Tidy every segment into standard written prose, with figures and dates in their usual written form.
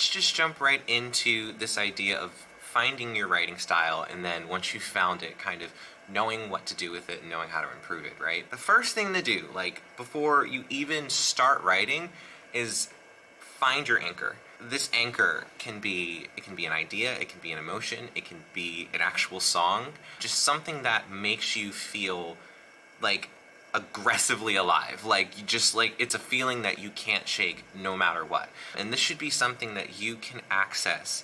let's just jump right into this idea of finding your writing style, and then once you've found it, kind of knowing what to do with it and knowing how to improve it, right? The first thing to do, like before you even start writing, is find your anchor. This anchor can be an idea, it can be an emotion, it can be an actual song, just something that makes you feel like aggressively alive, like you just like it's a feeling that you can't shake no matter what. And this should be something that you can access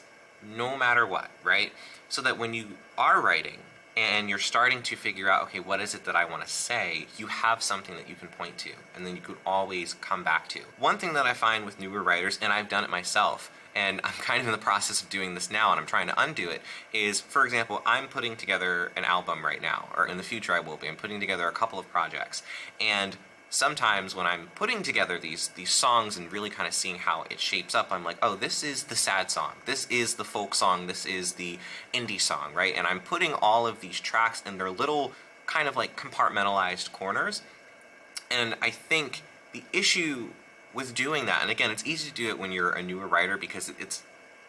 no matter what, right? So that when you are writing and you're starting to figure out, okay, what is it that I want to say, you have something that you can point to, and then you could always come back to. One thing that I find with newer writers, and I've done it myself, and I'm kind of in the process of doing this now and I'm trying to undo it, is, for example, I'm putting together an album right now, or in the future I will be. I'm putting together a couple of projects, and sometimes when I'm putting together these songs and really kind of seeing how it shapes up, I'm like, oh, this is the sad song, this is the folk song, this is the indie song, right? And I'm putting all of these tracks in their little kind of like compartmentalized corners. And I think the issue with doing that, and again, it's easy to do it when you're a newer writer because it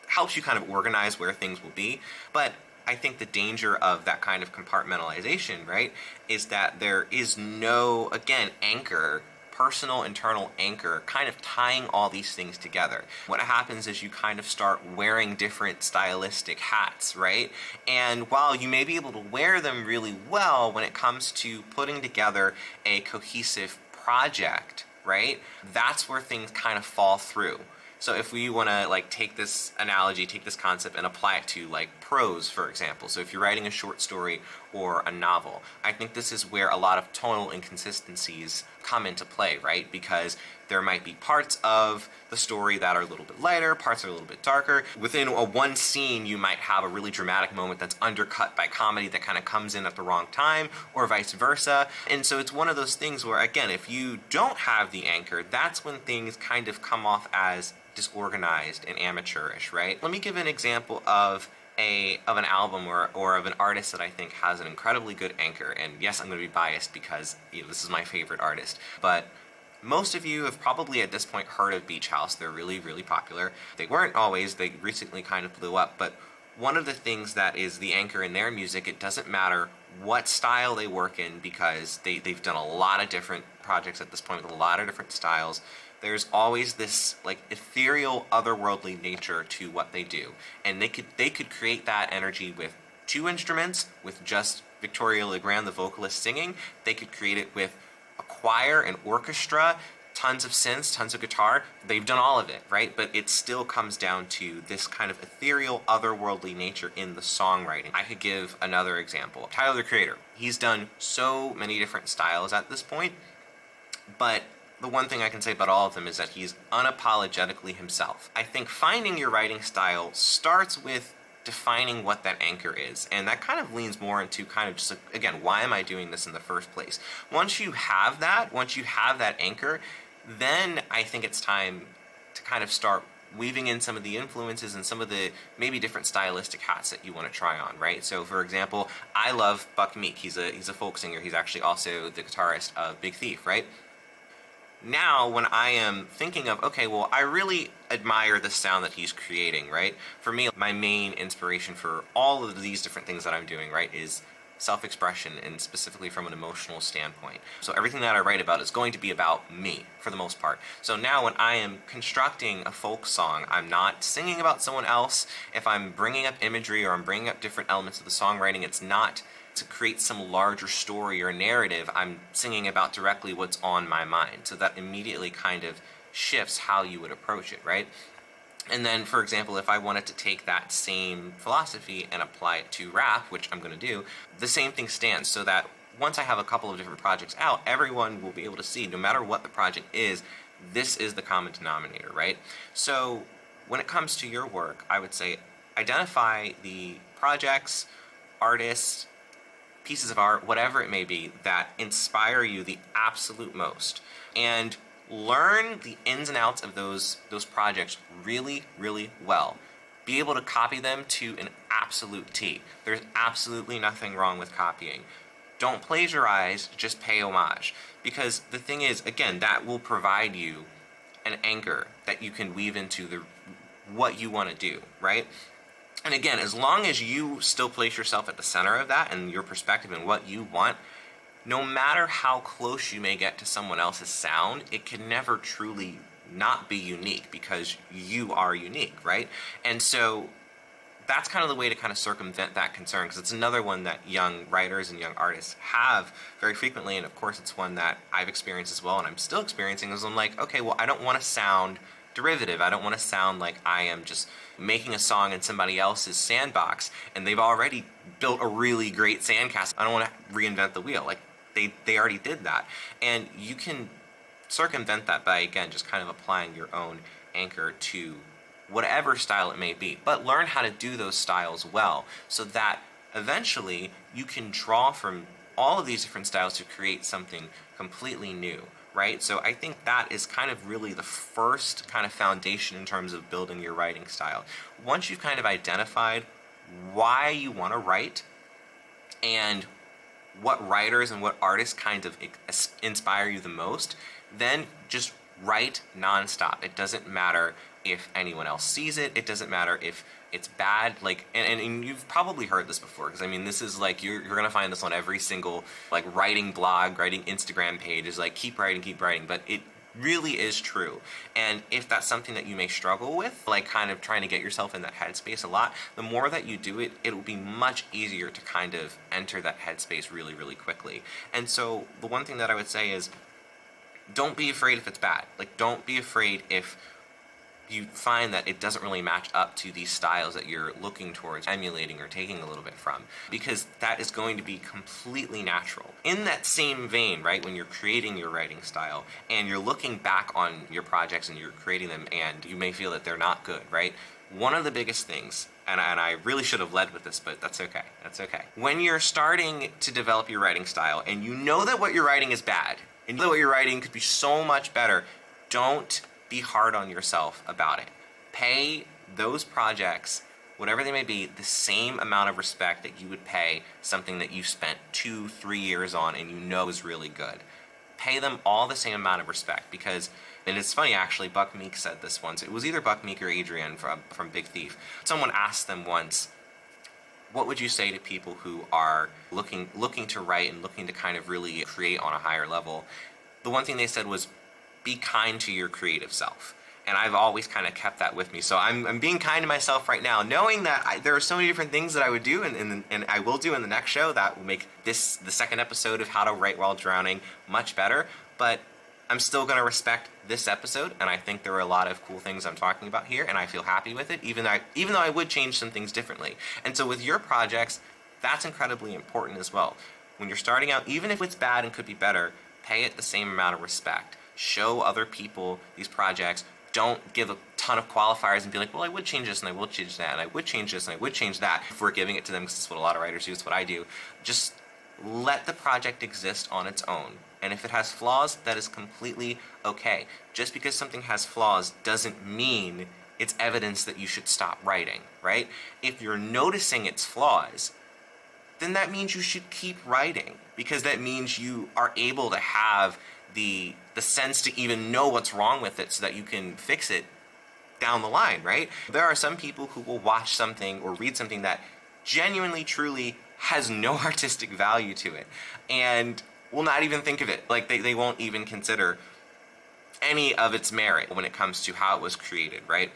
helps you kind of organize where things will be, but I think the danger of that kind of compartmentalization, right, is that there is no, again, anchor, personal internal anchor, kind of tying all these things together. What happens is you kind of start wearing different stylistic hats, right? And while you may be able to wear them really well when it comes to putting together a cohesive project, right, that's where things kind of fall through. So if we want to like take this analogy, take this concept and apply it to like prose, for example. So if you're writing a short story or a novel, I think this is where a lot of tonal inconsistencies come into play, right? Because there might be parts of the story that are a little bit lighter, parts are a little bit darker. Within one scene, you might have a really dramatic moment that's undercut by comedy that kind of comes in at the wrong time, or vice versa. And so it's one of those things where, again, if you don't have the anchor, that's when things kind of come off as disorganized and amateurish, right? Let me give an example of an album or of an artist that I think has an incredibly good anchor. And yes, I'm going to be biased because this is my favorite artist, but most of you have probably at this point heard of Beach House. They're really, really popular. They weren't always, they recently kind of blew up, but one of the things that is the anchor in their music, it doesn't matter what style they work in, because they've done a lot of different projects at this point with a lot of different styles. There's always this like ethereal, otherworldly nature to what they do, and they could create that energy with 2 instruments, with just Victoria Legrand, the vocalist, singing. They could create it with a choir, an orchestra, tons of synths, tons of guitar. They've done all of it, right? But it still comes down to this kind of ethereal, otherworldly nature in the songwriting. I could give another example. Tyler, the Creator. He's done so many different styles at this point, but the one thing I can say about all of them is that he's unapologetically himself. I think finding your writing style starts with defining what that anchor is, and that kind of leans more into kind of just like, again, why am I doing this in the first place? Once you have that anchor, then I think it's time to kind of start weaving in some of the influences and some of the maybe different stylistic hats that you want to try on, right? So for example, I love Buck Meek. He's a folk singer. He's actually also the guitarist of Big Thief, right? Now, when I am thinking of, okay, well, I really admire the sound that he's creating, right? For me, my main inspiration for all of these different things that I'm doing, right, is self-expression, and specifically from an emotional standpoint. So everything that I write about is going to be about me, for the most part. So now when I am constructing a folk song, I'm not singing about someone else. If I'm bringing up imagery or I'm bringing up different elements of the songwriting, it's not to create some larger story or narrative. I'm singing about directly what's on my mind. So that immediately kind of shifts how you would approach it, right? And then, for example, if I wanted to take that same philosophy and apply it to rap, which I'm going to do, the same thing stands, so that once I have a couple of different projects out, everyone will be able to see, no matter what the project is, this is the common denominator, right? So when it comes to your work, I would say identify the projects, artists, pieces of art, whatever it may be, that inspire you the absolute most, and learn the ins and outs of those projects really, really well. Be able to copy them to an absolute T. There's absolutely nothing wrong with copying. Don't plagiarize, just pay homage. Because the thing is, again, that will provide you an anchor that you can weave into the what you want to do, right? And again, as long as you still place yourself at the center of that and your perspective and what you want, no matter how close you may get to someone else's sound, it can never truly not be unique because you are unique, right? And so that's kind of the way to kind of circumvent that concern, because it's another one that young writers and young artists have very frequently, and of course it's one that I've experienced as well and I'm still experiencing, is I'm like, okay, well, I don't want to sound derivative. I don't want to sound like I am just making a song in somebody else's sandbox and they've already built a really great sandcastle. I don't want to reinvent the wheel. Like they already did that. And you can circumvent that by, again, just kind of applying your own anchor to whatever style it may be. But learn how to do those styles well so that eventually you can draw from all of these different styles to create something completely new, right? So I think that is kind of really the first kind of foundation in terms of building your writing style. Once you've kind of identified why you want to write and what writers and what artists kind of inspire you the most, then just write nonstop. It doesn't matter if anyone else sees it. It doesn't matter if it's bad. Like, and you've probably heard this before, because I mean, this is like, you're gonna find this on every single like writing blog, writing Instagram page, is like, keep writing, but it really is true. And if that's something that you may struggle with, like kind of trying to get yourself in that headspace a lot, the more that you do it, it'll be much easier to kind of enter that headspace really, really quickly. And so the one thing that I would say is, don't be afraid if it's bad. Like, don't be afraid if you find that it doesn't really match up to these styles that you're looking towards emulating or taking a little bit from, because that is going to be completely natural. In that same vein, right, when you're creating your writing style and you're looking back on your projects and you're creating them and you may feel that they're not good, right? One of the biggest things, and I really should have led with this, but that's okay, When you're starting to develop your writing style and you know that what you're writing is bad, and you know what you're writing could be so much better, don't be hard on yourself about it. Pay those projects, whatever they may be, the same amount of respect that you would pay something that you spent 2-3 years on and you know is really good. Pay them all the same amount of respect, because, and it's funny actually, Buck Meek said this once. It was either Buck Meek or Adrian from Big Thief. Someone asked them once, what would you say to people who are looking to write and looking to kind of really create on a higher level? The one thing they said was, be kind to your creative self. And I've always kind of kept that with me. So I'm being kind to myself right now, knowing that there are so many different things that I would do and I will do in the next show that will make the second episode of How to Write While Drowning much better. But I'm still going to respect this episode, and I think there are a lot of cool things I'm talking about here, and I feel happy with it, even though I would change some things differently. And so with your projects, that's incredibly important as well. When you're starting out, even if it's bad and could be better, pay it the same amount of respect. Show other people these projects. Don't give a ton of qualifiers and be like, well, I would change this and I will change that and I would change this and I would change that before giving it to them, because that's what a lot of writers do. It's what I do. Just let the project exist on its own. And if it has flaws, that is completely okay. Just because something has flaws doesn't mean it's evidence that you should stop writing, right? If you're noticing its flaws, then that means you should keep writing, because that means you are able to have the sense to even know what's wrong with it so that you can fix it down the line, right? There are some people who will watch something or read something that genuinely, truly has no artistic value to it and will not even think of it. Like, they won't even consider any of its merit when it comes to how it was created, right?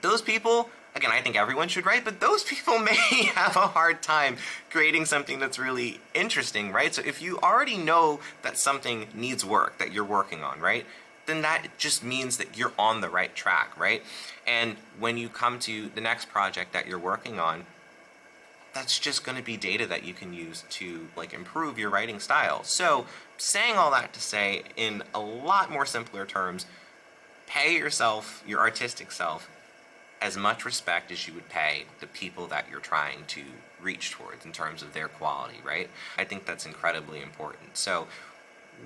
Those people, again, I think everyone should write, but those people may have a hard time creating something that's really interesting, right? So if you already know that something needs work, that you're working on, right? Then that just means that you're on the right track, right? And when you come to the next project that you're working on, that's just going to be data that you can use to like improve your writing style. So saying all that to say, in a lot more simpler terms, pay yourself, your artistic self, as much respect as you would pay the people that you're trying to reach towards in terms of their quality, right? I think that's incredibly important. So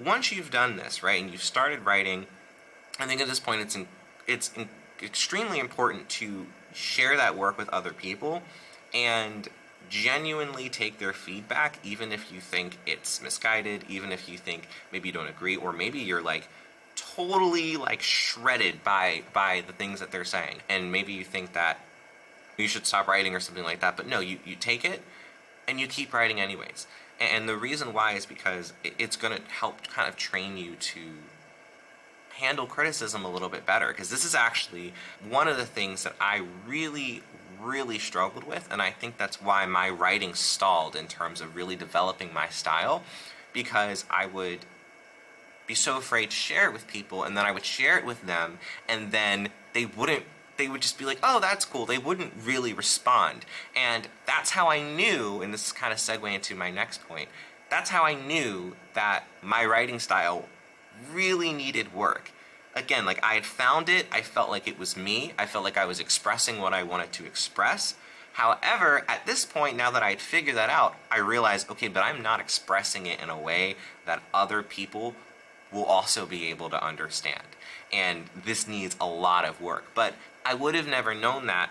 once you've done this, right, and you've started writing, I think at this point it's extremely important to share that work with other people and genuinely take their feedback, even if you think it's misguided, even if you think maybe you don't agree, or maybe you're like totally like shredded by the things that they're saying. And maybe you think that you should stop writing or something like that, but no, you take it and you keep writing anyways. And the reason why is because it's going to help kind of train you to handle criticism a little bit better, because this is actually one of the things that I really struggled with, and I think that's why my writing stalled in terms of really developing my style, because I would be so afraid to share it with people, and then I would share it with them, and then they would just be like, oh, that's cool. They wouldn't really respond. And that's how I knew, and this is kind of segue into my next point, that's how I knew that my writing style really needed work. Again, like I had found it, I felt like it was me, I felt like I was expressing what I wanted to express. However, at this point, now that I had figured that out, I realized, okay, but I'm not expressing it in a way that other people will also be able to understand. And this needs a lot of work. But I would have never known that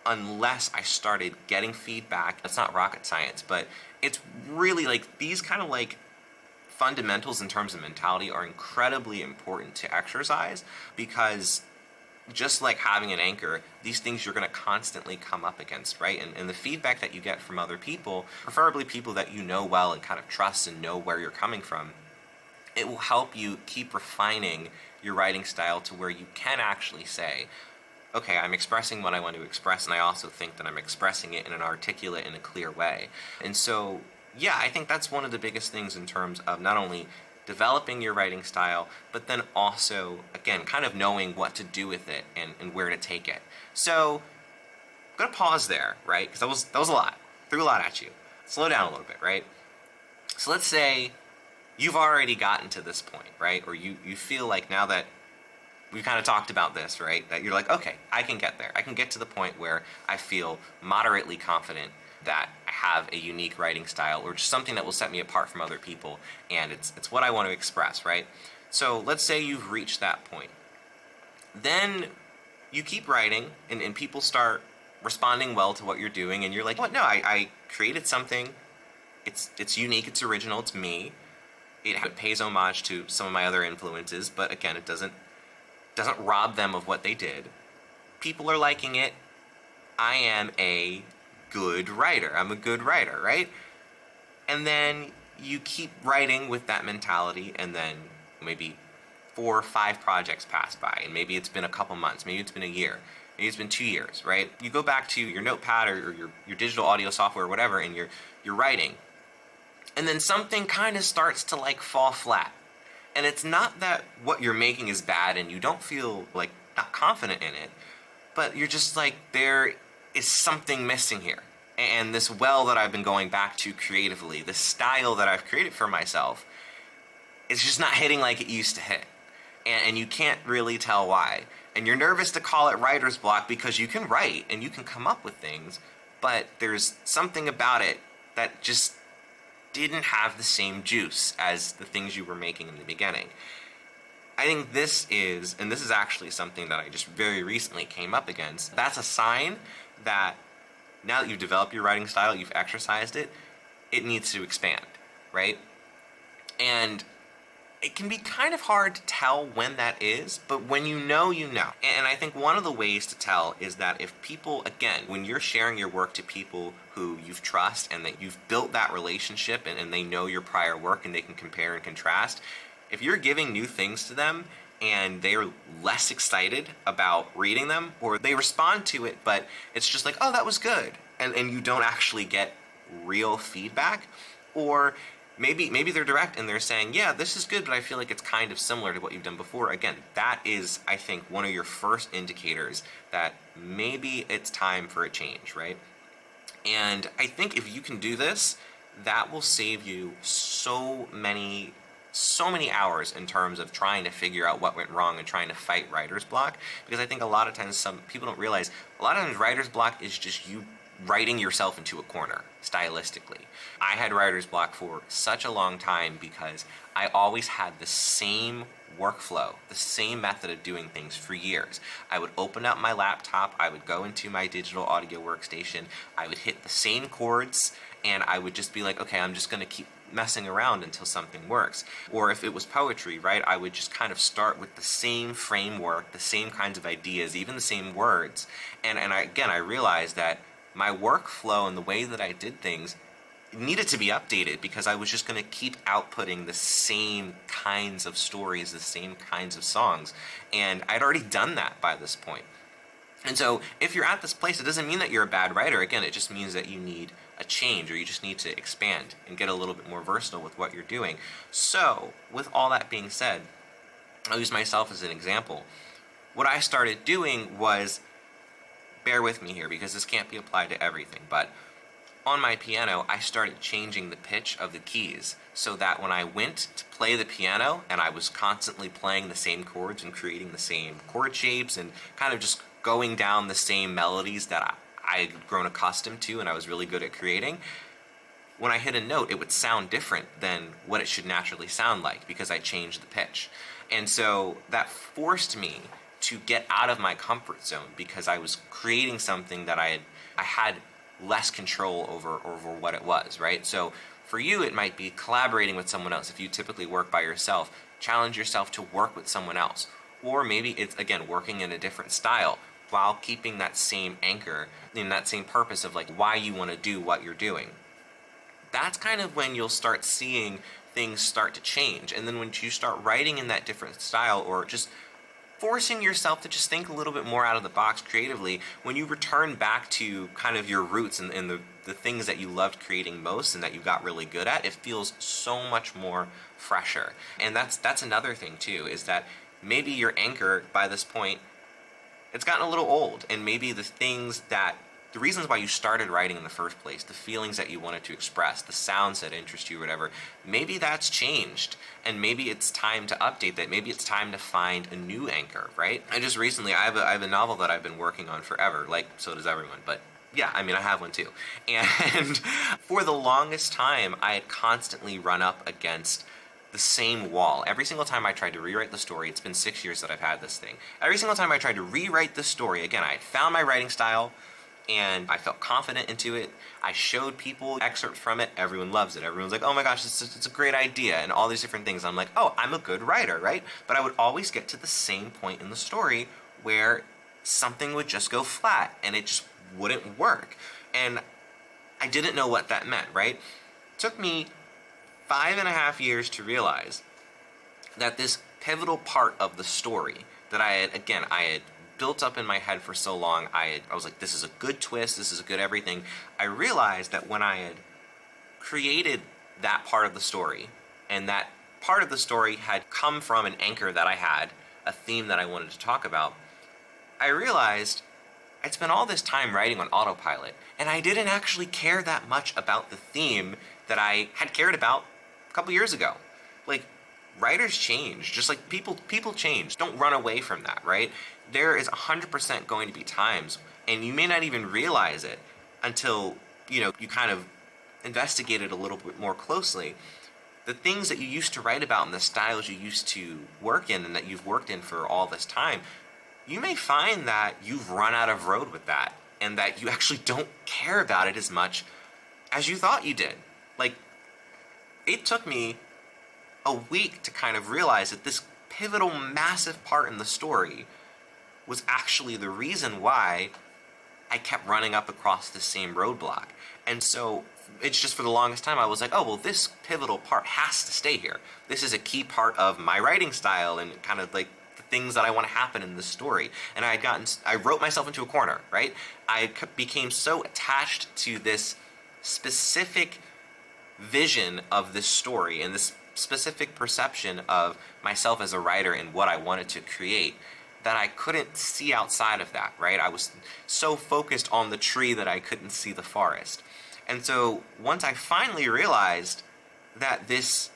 unless I started getting feedback. It's not rocket science, but it's really like these kind of like fundamentals in terms of mentality are incredibly important to exercise, because just like having an anchor, these things you're going to constantly come up against, right? And the feedback that you get from other people, preferably people that you know well and kind of trust and know where you're coming from, it will help you keep refining your writing style to where you can actually say, okay, I'm expressing what I want to express, and I also think that I'm expressing it in an articulate and a clear way. And so, yeah, I think that's one of the biggest things in terms of not only developing your writing style, but then also, again, kind of knowing what to do with it and where to take it. So, I'm going to pause there, right? Because that was a lot. Threw a lot at you. Slow down a little bit, right? So let's say you've already gotten to this point, right? Or you feel like now that we've kind of talked about this, right? That you're like, okay, I can get there. I can get to the point where I feel moderately confident that I have a unique writing style, or just something that will set me apart from other people, and it's what I want to express, right? So let's say you've reached that point. Then you keep writing, and people start responding well to what you're doing, and you're like, what? No, I created something. It's unique, it's original, it's me. It pays homage to some of my other influences, but again, it doesn't rob them of what they did. People are liking it. I am a good writer. I'm a good writer, right? And then you keep writing with that mentality, and then maybe 4 or 5 projects pass by, and maybe it's been a couple months, maybe it's been a year, maybe it's been 2 years, right? You go back to your notepad or your digital audio software or whatever, and you're writing. And then something kind of starts to like fall flat. And it's not that what you're making is bad and you don't feel like not confident in it, but you're just like, there is something missing here. And this well that I've been going back to creatively, this style that I've created for myself, it's just not hitting like it used to hit. And you can't really tell why. And you're nervous to call it writer's block because you can write and you can come up with things, but there's something about it that just didn't have the same juice as the things you were making in the beginning. I think this is actually something that I just very recently came up against. That's a sign that now that you've developed your writing style, you've exercised it, it needs to expand, right? And it can be kind of hard to tell when that is, but when you know, you know. And I think one of the ways to tell is that if people, again, when you're sharing your work to people who you trust and that you've built that relationship and they know your prior work and they can compare and contrast, if you're giving new things to them and they're less excited about reading them, or they respond to it, but it's just like, oh, that was good, and you don't actually get real feedback, or Maybe they're direct and they're saying, yeah, this is good, but I feel like it's kind of similar to what you've done before. Again, that is, I think, one of your first indicators that maybe it's time for a change, right? And I think if you can do this, that will save you so many hours in terms of trying to figure out what went wrong and trying to fight writer's block. Because I think a lot of times some people don't realize, a lot of times writer's block is just you writing yourself into a corner, stylistically. I had writer's block for such a long time because I always had the same workflow, the same method of doing things for years. I would open up my laptop, I would go into my digital audio workstation, I would hit the same chords, and I would just be like, okay, I'm just going to keep messing around until something works. Or if it was poetry, right, I would just kind of start with the same framework, the same kinds of ideas, even the same words. And again, I realized that my workflow and the way that I did things needed to be updated because I was just going to keep outputting the same kinds of stories, the same kinds of songs. And I'd already done that by this point. And so if you're at this place, it doesn't mean that you're a bad writer. Again, it just means that you need a change, or you just need to expand and get a little bit more versatile with what you're doing. So with all that being said, I'll use myself as an example. What I started doing was, bear with me here because this can't be applied to everything, but on my piano, I started changing the pitch of the keys so that when I went to play the piano and I was constantly playing the same chords and creating the same chord shapes and kind of just going down the same melodies that I had grown accustomed to and I was really good at creating, when I hit a note, it would sound different than what it should naturally sound like because I changed the pitch. And so that forced me to get out of my comfort zone because I was creating something that I had less control over what it was, right? So for you, it might be collaborating with someone else. If you typically work by yourself, challenge yourself to work with someone else. Or maybe it's, again, working in a different style while keeping that same anchor and that same purpose of like why you want to do what you're doing. That's kind of when you'll start seeing things start to change. And then when you start writing in that different style, or just forcing yourself to just think a little bit more out of the box creatively, when you return back to kind of your roots and the things that you loved creating most and that you got really good at, it feels so much more fresher. And that's another thing too, is that maybe your anchor by this point, it's gotten a little old, and maybe the reasons why you started writing in the first place, the feelings that you wanted to express, the sounds that interest you, whatever, maybe that's changed, and maybe it's time to update that. Maybe it's time to find a new anchor, right? I just recently, I have a novel that I've been working on forever, like so does everyone, but yeah, I mean, I have one too. And for the longest time, I had constantly run up against the same wall. Every single time I tried to rewrite the story, it's been 6 years that I've had this thing. Every single time I tried to rewrite the story, again, I had found my writing style, and I felt confident into it. I showed people excerpts from it. Everyone loves it. Everyone's like, oh my gosh, it's a great idea, and all these different things. I'm like, oh, I'm a good writer, right? But I would always get to the same point in the story where something would just go flat, and it just wouldn't work. And I didn't know what that meant, right? It took me 5.5 years to realize that this pivotal part of the story that I had built up in my head for so long, I was like, this is a good twist, this is a good everything. I realized that when I had created that part of the story, and that part of the story had come from an anchor that I had, a theme that I wanted to talk about, I realized I'd spent all this time writing on autopilot, and I didn't actually care that much about the theme that I had cared about a couple years ago. Like, writers change, just like people change. Don't run away from that, right? There is 100% going to be times, and you may not even realize it until, you kind of investigate it a little bit more closely. The things that you used to write about and the styles you used to work in and that you've worked in for all this time, you may find that you've run out of road with that, and that you actually don't care about it as much as you thought you did. Like, it took me a week to kind of realize that this pivotal, massive part in the story was actually the reason why I kept running up across the same roadblock. And so it's just, for the longest time I was like, oh, well, this pivotal part has to stay here. This is a key part of my writing style and kind of like the things that I want to happen in this story. And I wrote myself into a corner, right? I became so attached to this specific vision of this story and this specific perception of myself as a writer and what I wanted to create that I couldn't see outside of that, right? I was so focused on the tree that I couldn't see the forest. And so once I finally realized that this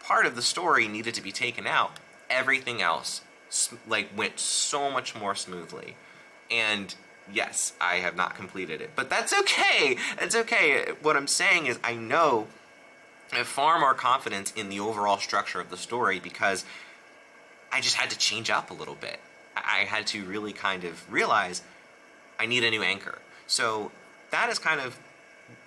part of the story needed to be taken out, everything else went so much more smoothly. And yes, I have not completed it, but that's okay. It's okay. What I'm saying is I know I have far more confidence in the overall structure of the story because I just had to change up a little bit. I had to really kind of realize I need a new anchor. So that is kind of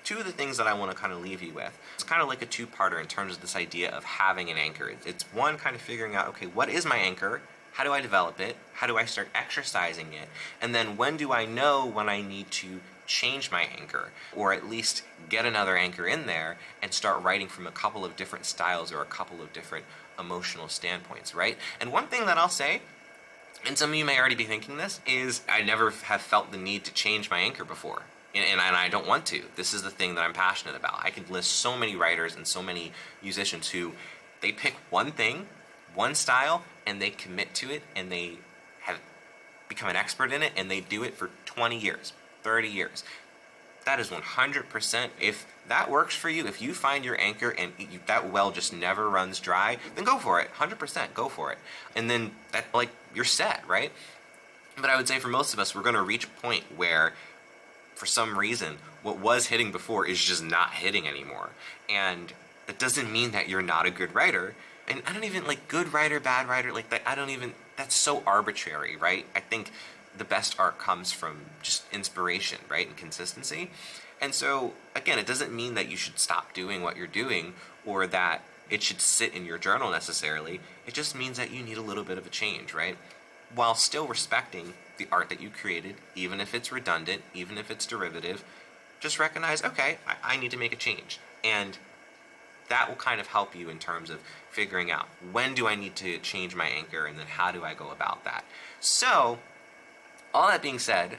two of the things that I want to kind of leave you with, it's kind of like a two-parter in terms of this idea of having an anchor. It's one, kind of figuring out, okay, what is my anchor? How do I develop it? How do I start exercising it? And then when do I know when I need to change my anchor, or at least get another anchor in there and start writing from a couple of different styles or a couple of different emotional standpoints, right? And one thing that I'll say, and some of you may already be thinking this, is I never have felt the need to change my anchor before. And I don't want to. This is the thing that I'm passionate about. I can list so many writers and so many musicians who they pick one thing, one style, and they commit to it, and they have become an expert in it, and they do it for 20 years, 30 years. That is 100%. If that works for you, if you find your anchor and that well just never runs dry, then go for it. 100% go for it. And then that, like, you're set, right? But I would say for most of us, we're going to reach a point where for some reason, what was hitting before is just not hitting anymore. And that doesn't mean that you're not a good writer. And I don't even, like, good writer, bad writer, like, that, that's so arbitrary, right? I think the best art comes from just inspiration, right, and consistency. And so, again, it doesn't mean that you should stop doing what you're doing or that it should sit in your journal necessarily. It just means that you need a little bit of a change, right? While still respecting the art that you created, even if it's redundant, even if it's derivative, just recognize, okay, I need to make a change. And that will kind of help you in terms of figuring out when do I need to change my anchor, and then how do I go about that. So, all that being said,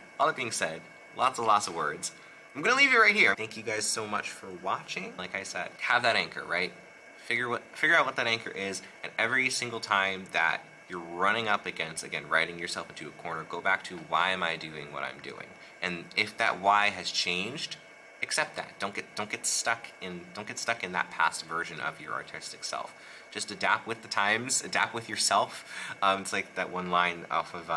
lots of words, I'm going to leave it right here. Thank you guys so much for watching. Like I said, have that anchor, right? Figure out what that anchor is, and every single time that you're running up against, again, writing yourself into a corner, go back to, why am I doing what I'm doing? And if that why has changed, accept that. Don't get stuck in that past version of your artistic self. Just adapt with the times, adapt with yourself. It's like that one line off of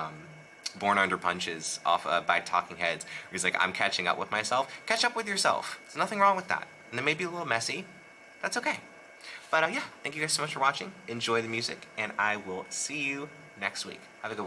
Born Under Punches, by Talking Heads, where he's like, I'm catching up with myself. Catch up with yourself. There's nothing wrong with that. And it may be a little messy. That's okay. But yeah, thank you guys so much for watching. Enjoy the music, and I will see you next week. Have a good one.